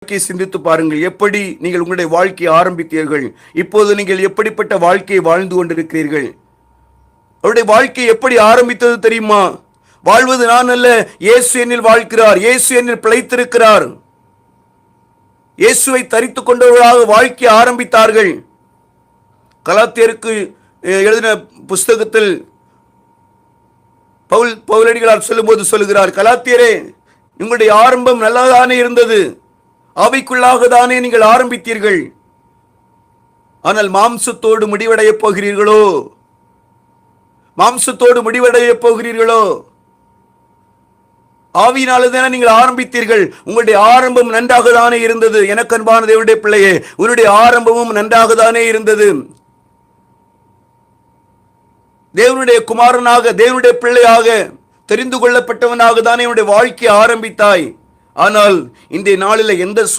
சிந்தித்து பாருங்கள். எப்படி நீங்கள் உங்களுடைய வாழ்க்கையை ஆரம்பித்தீர்கள், இப்போது நீங்கள் எப்படிப்பட்ட வாழ்க்கையை வாழ்ந்து கொண்டிருக்கிறீர்கள்? அவருடைய வாழ்க்கை எப்படி ஆரம்பித்தது தெரியுமா? வாழ்வது நான் அல்ல, இயேசு என்னில் வாழ்கிறார், இயேசு என்னில் பிழைத்திருக்கிறார். இயேசுவை தரித்துக் கொண்டவர்களாக வாழ்க்கையை ஆரம்பித்தார்கள். கலாத்தியருக்கு எழுதின புஸ்தகத்தில் பவுலடிகளார் சொல்லும்போது சொல்லுகிறார், கலாத்தியரே, உங்களுடைய ஆரம்பம் நல்லதானே இருந்தது, ஆவிக்குள்ளாக தானே நீங்கள் ஆரம்பித்தீர்கள். ஆனால் மாம்சத்தோடு முடிவடைய போகிறீர்களோ? மாம்சத்தோடு முடிவடைய போகிறீர்களோ? ஆவியினால்தானே நீங்கள் ஆரம்பித்தீர்கள். உங்களுடைய ஆரம்பம் நன்றாக தானே இருந்தது. எனக்கு அன்பான தேவனுடைய பிள்ளையே, உன்னுடைய ஆரம்பமும் நன்றாக தானே இருந்தது. தேவனுடைய குமாரனாக, தேவனுடைய பிள்ளையாக, தெரிந்து கொள்ளப்பட்டவனாக தானே உன்னுடைய வாழ்க்கையை ஆரம்பித்தாய். ஆனால் இன்றைய நாளில் எந்த